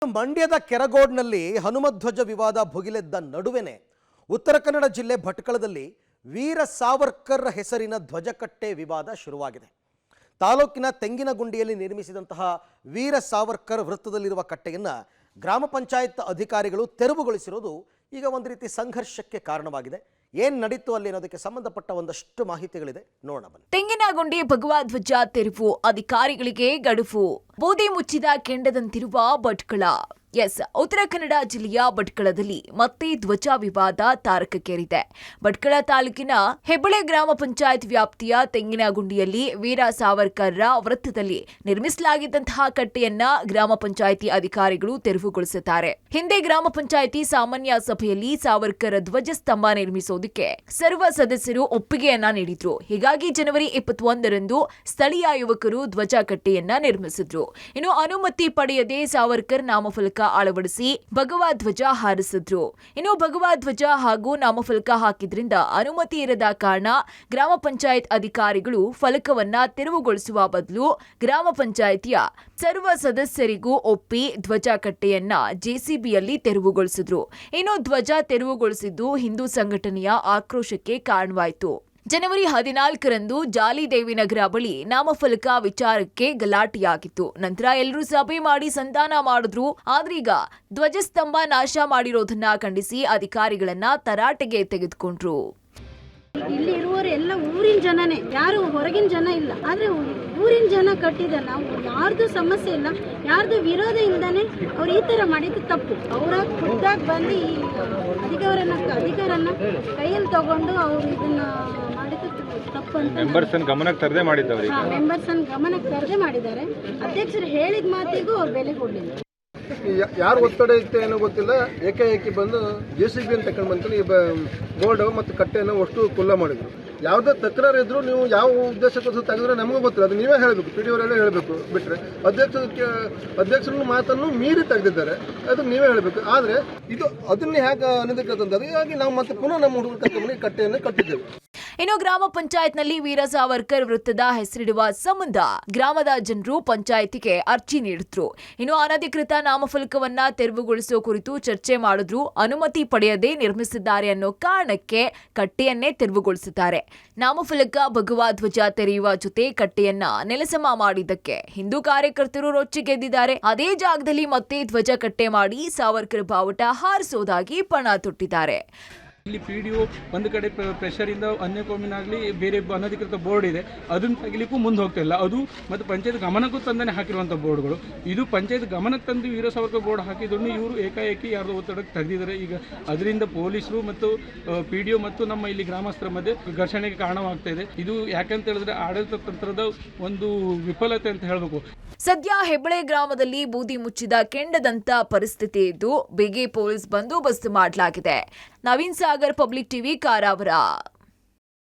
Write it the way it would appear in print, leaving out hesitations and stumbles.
ಮಂಡ್ಯದ ಕೆರಗೋಡ್ನಲ್ಲಿ ಹನುಮಧ್ವಜ ವಿವಾದ ಭುಗಿಲೆದ್ದ ನಡುವೆನೇ ಉತ್ತರ ಕನ್ನಡ ಜಿಲ್ಲೆ ಭಟ್ಕಳದಲ್ಲಿ ವೀರ ಸಾವರ್ಕರ್ ಹೆಸರಿನ ಧ್ವಜಕಟ್ಟೆ ವಿವಾದ ಶುರುವಾಗಿದೆ. ತಾಲೂಕಿನ ತೆಂಗಿನಗುಂಡಿಯಲ್ಲಿ ನಿರ್ಮಿಸಿದಂತಹ ವೀರ ಸಾವರ್ಕರ್ ವೃತ್ತದಲ್ಲಿರುವ ಕಟ್ಟೆಯನ್ನು ಗ್ರಾಮ ಪಂಚಾಯತ್ ಅಧಿಕಾರಿಗಳು ತೆರವುಗೊಳಿಸಿರೋದು ಈಗ ಒಂದು ರೀತಿ ಸಂಘರ್ಷಕ್ಕೆ ಕಾರಣವಾಗಿದೆ. ಏನ್ ನಡೀತು ಅಲ್ಲಿ ಅನ್ನೋದಕ್ಕೆ ಸಂಬಂಧಪಟ್ಟ ಒಂದಷ್ಟು ಮಾಹಿತಿಗಳಿದೆ, ನೋಡೋಣ ಬನ್ನಿ. ತೆಂಗಿನಗುಂಡಿ ಭಗವಧ್ವಜ ತೆರವು, ಅಧಿಕಾರಿಗಳಿಗೆ ಗಡುವು. ಬೂದಿ ಮುಚ್ಚಿದ ಕೆಂಡದಂತಿರುವ ಭಟ್ಕಳ. ಉತ್ತರ ಕನ್ನಡ ಜಿಲ್ಲೆಯ ಭಟ್ಕಳದಲ್ಲಿ ಮತ್ತೆ ಧ್ವಜ ವಿವಾದ ತಾರಕಕ್ಕೇರಿದೆ. ಭಟ್ಕಳ ತಾಲೂಕಿನ ಹೆಬ್ಬಳೆ ಗ್ರಾಮ ಪಂಚಾಯತ್ ವ್ಯಾಪ್ತಿಯ ತೆಂಗಿನಗುಂಡಿಯಲ್ಲಿ ವೀರ ಸಾವರ್ಕರ್ ವೃತ್ತದಲ್ಲಿ ನಿರ್ಮಿಸಲಾಗಿದ್ದಂತಹ ಕಟ್ಟೆಯನ್ನ ಗ್ರಾಮ ಪಂಚಾಯಿತಿ ಅಧಿಕಾರಿಗಳು ತೆರವುಗೊಳಿಸಿದ್ದಾರೆ. ಹಿಂದೆ ಗ್ರಾಮ ಪಂಚಾಯಿತಿ ಸಾಮಾನ್ಯ ಸಭೆಯಲ್ಲಿ ಸಾವರ್ಕರ್ ಧ್ವಜಸ್ತಂಭ ನಿರ್ಮಿಸೋದಕ್ಕೆ ಸರ್ವ ಸದಸ್ಯರು ಒಪ್ಪಿಗೆಯನ್ನ ನೀಡಿದ್ರು. ಹೀಗಾಗಿ ಜನವರಿ 21ರಂದು ಸ್ಥಳೀಯ ಯುವಕರು ಧ್ವಜ ಕಟ್ಟೆಯನ್ನ ನಿರ್ಮಿಸಿದ್ರು. ಇನ್ನು ಅನುಮತಿ ಪಡೆಯದೆ ಸಾವರ್ಕರ್ ನಾಮಫಲಕ ಅಳವಡಿಸಿ ಭಗವಧ್ವಜ ಹಾರಿಸಿದ್ರು. ಇನ್ನು ಭಗವಧ್ವಜ ಹಾಗೂ ನಾಮಫಲಕ ಹಾಕಿದ್ರಿಂದ ಅನುಮತಿ ಇರದ ಕಾರಣ ಗ್ರಾಮ ಪಂಚಾಯತ್ ಅಧಿಕಾರಿಗಳು ಫಲಕವನ್ನ ತೆರವುಗೊಳಿಸುವ ಬದಲು ಗ್ರಾಮ ಪಂಚಾಯಿತಿಯ ಸರ್ವ ಸದಸ್ಯರಿಗೂ ಒಪ್ಪಿ ಧ್ವಜ ಕಟ್ಟೆಯನ್ನ ಜೆಸಿಬಿಯಲ್ಲಿ ತೆರವುಗೊಳಿಸಿದ್ರು. ಇನ್ನು ಧ್ವಜ ತೆರವುಗೊಳಿಸಿದ್ದು ಹಿಂದೂ ಸಂಘಟನೆಯ ಆಕ್ರೋಶಕ್ಕೆ ಕಾರಣವಾಯಿತು. ಜನವರಿ 14ರಂದು ಜಾಲಿದೇವಿನಗರ ಬಳಿ ನಾಮಫಲಕ ವಿಚಾರಕ್ಕೆ ಗಲಾಟೆಯಾಗಿತ್ತು. ನಂತರ ಎಲ್ಲರೂ ಸಭೆ ಮಾಡಿ ಸಂಧಾನ ಮಾಡಿದ್ರು. ಆದ್ರೀಗ ಧ್ವಜಸ್ತಂಭ ನಾಶ ಮಾಡಿರೋದನ್ನ ಖಂಡಿಸಿ ಅಧಿಕಾರಿಗಳನ್ನ ತರಾಟೆಗೆ ತೆಗೆದುಕೊಂಡ್ರು. ಇಲ್ಲಿ ಇರುವವರು ಎಲ್ಲ ಊರಿನ ಜನನೇ, ಯಾರು ಹೊರಗಿನ ಜನ ಇಲ್ಲ. ಆದ್ರೆ ಊರಿನ ಜನ ಕಟ್ಟಿದ ನಾವು ಯಾರ್ದು ಸಮಸ್ಯೆ ಇಲ್ಲ, ಯಾರ್ದು ವಿರೋಧ ಇಲ್ದಾನೆ ಅವ್ರು ಈ ತರ ಮಾಡಿದ್ದು ತಪ್ಪು. ಅವರ ಖುದ್ದಾಗಿ ಬಂದು ಈ ಅಧಿಕಾರನ್ನ ಕೈಯಲ್ಲಿ ತಗೊಂಡು ಅವ್ರು ಇದನ್ನ ಮಾಡಿದ್ದು ತಪ್ಪು ಅಂತ ಮೆಂಬರ್ಸ್ ಗಮನಕ್ಕೆ ತರದೆ ಮಾಡಿದ್ದಾರೆ. ಅಧ್ಯಕ್ಷರು ಹೇಳಿದ ಮಾತಿಗೂ ಅವ್ರು ಬೆಲೆ ಕೊಡಲಿಲ್ಲ. ಯಾರು ಒತ್ತಡ ಇತ್ತು ಏನೋ ಗೊತ್ತಿಲ್ಲ, ಏಕಾಏಕಿ ಬಂದು JCB ಅಂತ ತಗೊಂಡು ಬಂತು. ಈ ಬೋರ್ಡ್ ಮತ್ತು ಕಟ್ಟೆಯನ್ನು ಅಷ್ಟು ಕುಲ್ಲ ಮಾಡಿದ್ರು. ಯಾವುದೇ ತಕರಾರು ಇದ್ರು ನೀವು ಯಾವ ಉದ್ದೇಶಕ್ಕೋಸ್ಕರ ತೆಗೆದ್ರೆ ನಮಗೂ ಗೊತ್ತಿಲ್ಲ, ಅದು ನೀವೇ ಹೇಳಬೇಕು, PDO ಅವರೆಲ್ಲ ಹೇಳಬೇಕು. ಬಿಟ್ಟರೆ ಅಧ್ಯಕ್ಷರ ಮಾತನ್ನು ಮೀರಿ ತೆಗೆದಿದ್ದಾರೆ, ಅದು ನೀವೇ ಹೇಳಬೇಕು. ಆದರೆ ಇದು ಅದನ್ನೇ ಹೇಗೆ ಅನಿದಕ್ಕಂತಂದ್ರೆ ಹೀಗಾಗಿ ನಾವು ಮತ್ತೆ ಪುನಃ ನಮ್ಮ ಹುಡುಗರು ಕರ್ಕೊಂಡು ಕಟ್ಟೆಯನ್ನು ಕಟ್ಟಿದ್ದೇವೆ. ಇನ್ನು ಗ್ರಾಮ ಪಂಚಾಯತ್ನಲ್ಲಿ ವೀರ ಸಾವರ್ಕರ್ ವೃತ್ತದ ಹೆಸರಿಡುವ ಸಂಬಂಧ ಗ್ರಾಮದ ಜನರು ಪಂಚಾಯಿತಿಗೆ ಅರ್ಜಿ ನೀಡಿದ್ರು. ಇನ್ನು ಅನಧಿಕೃತ ನಾಮಫಲಕವನ್ನ ತೆರವುಗೊಳಿಸುವ ಕುರಿತು ಚರ್ಚೆ ಮಾಡಿದ್ರು. ಅನುಮತಿ ಪಡೆಯದೆ ನಿರ್ಮಿಸಿದ್ದಾರೆ ಅನ್ನೋ ಕಾರಣಕ್ಕೆ ಕಟ್ಟೆಯನ್ನೇ ತೆರವುಗೊಳಿಸಿದ್ದಾರೆ. ನಾಮಫಲಕ ಭಗವಧ್ವಜ ತೆರೆಯುವ ಜೊತೆ ಕಟ್ಟೆಯನ್ನ ನೆಲಸಮ ಮಾಡಿದ್ದಕ್ಕೆ ಹಿಂದೂ ಕಾರ್ಯಕರ್ತರು ರೊಚ್ಚಿಗೆದ್ದಿದ್ದಾರೆ. ಅದೇ ಜಾಗದಲ್ಲಿ ಮತ್ತೆ ಧ್ವಜ ಕಟ್ಟೆ ಮಾಡಿ ಸಾವರ್ಕರ್ ಬಾವುಟ ಹಾರಿಸೋದಾಗಿ ಪಣ ತೊಟ್ಟಿದ್ದಾರೆ. ಇಲ್ಲಿ PDO ಒಂದು ಕಡೆ ಪ್ರೆಷರಿಂದ ಅನ್ಯಕೋಮಿನಾಗಲಿ ಬೇರೆ ಅನಧಿಕೃತ ಬೋರ್ಡ್ ಇದೆ, ಅದನ್ನು ತೆಗಿಲಿಕ್ಕೂ ಮುಂದೆ ಹೋಗ್ತಾ ಇಲ್ಲ. ಅದು ಮತ್ತು ಪಂಚಾಯತ್ ಗಮನಕ್ಕೂ ತಂದೇ ಹಾಕಿರುವಂಥ ಬೋರ್ಡ್ಗಳು. ಇದು ಪಂಚಾಯತ್ ಗಮನಕ್ಕೆ ತಂದು ವೀರ ಸಾವರ್ಕರ್ ಬೋರ್ಡ್ ಹಾಕಿದ್ರು ಇವರು ಏಕಾಏಕಿ ಯಾರ್ದೋ ಒತ್ತಡಕ್ಕೆ ತೆಗೆದಿದ್ದಾರೆ. ಈಗ ಅದರಿಂದ ಪೊಲೀಸರು ಮತ್ತು PDO ಮತ್ತು ನಮ್ಮ ಇಲ್ಲಿ ಗ್ರಾಮಸ್ಥರ ಮಧ್ಯೆ ಘರ್ಷಣೆಗೆ ಕಾರಣವಾಗ್ತಾ ಇದೆ. ಇದು ಯಾಕಂತ ಹೇಳಿದ್ರೆ ಆಡಳಿತ ತಂತ್ರದ ಒಂದು ವಿಫಲತೆ ಅಂತ ಹೇಳಬೇಕು. ಸದ್ಯ ಹೆಬ್ಬಳೆ ಗ್ರಾಮದಲ್ಲಿ ಬೂದಿ ಮುಚ್ಚಿದ ಕೆಂಡದಂತ ಪರಿಸ್ಥಿತಿ ಇದ್ದು ಬಿಗಿ ಪೊಲೀಸ್ ಬಂದೋಬಸ್ತ್ ಮಾಡಲಾಗಿದೆ. Naveen Sagar, public TV, Karwar.